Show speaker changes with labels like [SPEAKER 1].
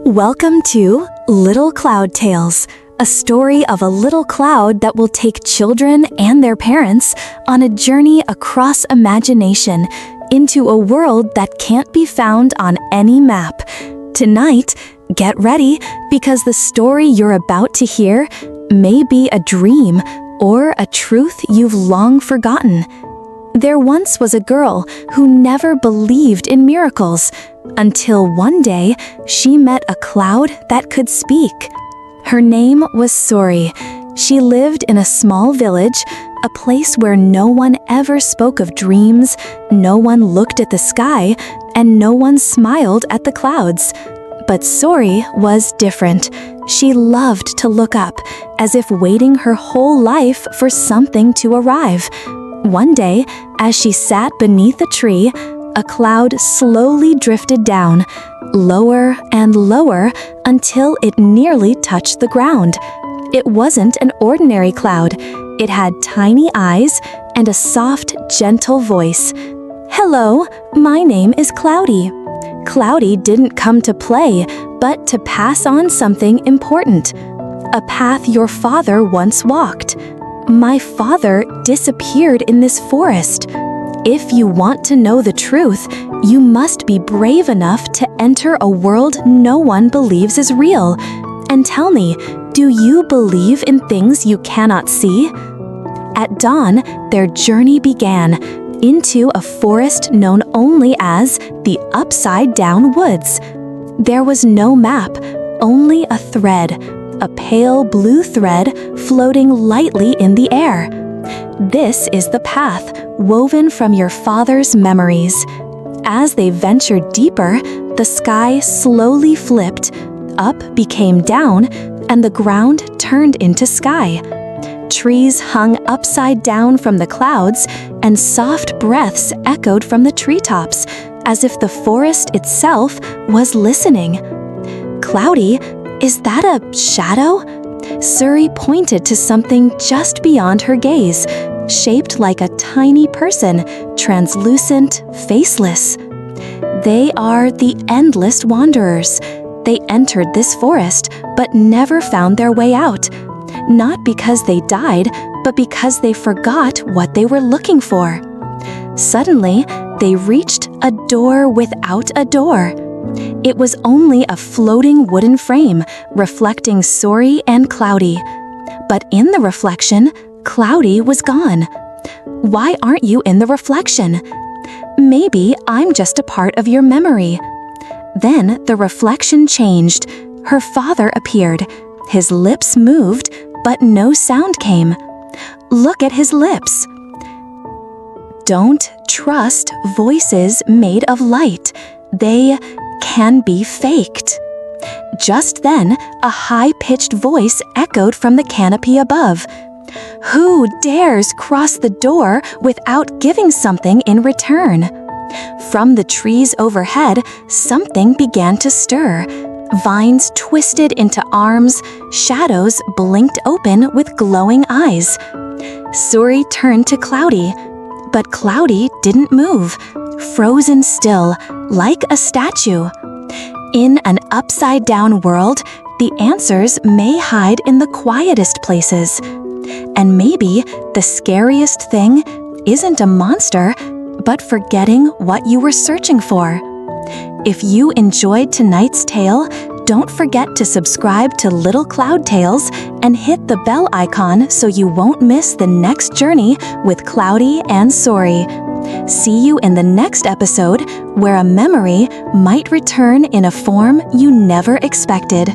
[SPEAKER 1] Welcome to Little Cloud Tales, a story of a little cloud that will take children and their parents on a journey across imagination into a world that can't be found on any map. Tonight, get ready because the story you're about to hear may be a dream or a truth you've long forgotten. There once was a girl who never believed in miracles until one day she met a cloud that could speak. Her name was Suri. She lived in a small village, a place where no one ever spoke of dreams, no one looked at the sky, and no one smiled at the clouds. But Suri was different. She loved to look up, as if waiting her whole life for something to arrive. One day, as she sat beneath a tree, a cloud slowly drifted down, lower and lower until it nearly touched the ground. It wasn't an ordinary cloud. It had tiny eyes and a soft, gentle voice. "Hello, my name is Cloudy." Cloudy didn't come to play, but to pass on something important. A path your father once walked. My father disappeared in this forest. If you want to know the truth, you must be brave enough to enter a world no one believes is real. And tell me, do you believe in things you cannot see? At dawn, their journey began into a forest known only as the Upside Down Woods. There was no map, only a thread, a pale blue thread floating lightly in the air. This is the path woven from your father's memories. As they ventured deeper, the sky slowly flipped, up became down, and the ground turned into sky. Trees hung upside down from the clouds, and soft breaths echoed from the treetops, as if the forest itself was listening. "Cloudy, is that a shadow?" Suri pointed to something just beyond her gaze, shaped like a tiny person, translucent, faceless. "They are the Endless Wanderers. They entered this forest, but never found their way out. Not because they died, but because they forgot what they were looking for." Suddenly, they reached a door without a door. It was only a floating wooden frame, reflecting Suri and Cloudy. But in the reflection, Cloudy was gone. "Why aren't you in the reflection?" "Maybe I'm just a part of your memory." Then the reflection changed. Her father appeared. His lips moved, but no sound came. "Look at his lips." "Don't trust voices made of light. They can be faked." Just then, a high-pitched voice echoed from the canopy above. "Who dares cross the door without giving something in return?" From the trees overhead, something began to stir. Vines twisted into arms, shadows blinked open with glowing eyes. Suri turned to Cloudy, but Cloudy didn't move, frozen still, like a statue. In an upside-down world, the answers may hide in the quietest places. And maybe the scariest thing isn't a monster, but forgetting what you were searching for. If you enjoyed tonight's tale, don't forget to subscribe to Little Cloud Tales and hit the bell icon so you won't miss the next journey with Cloudy and Suri. See you in the next episode, where a memory might return in a form you never expected.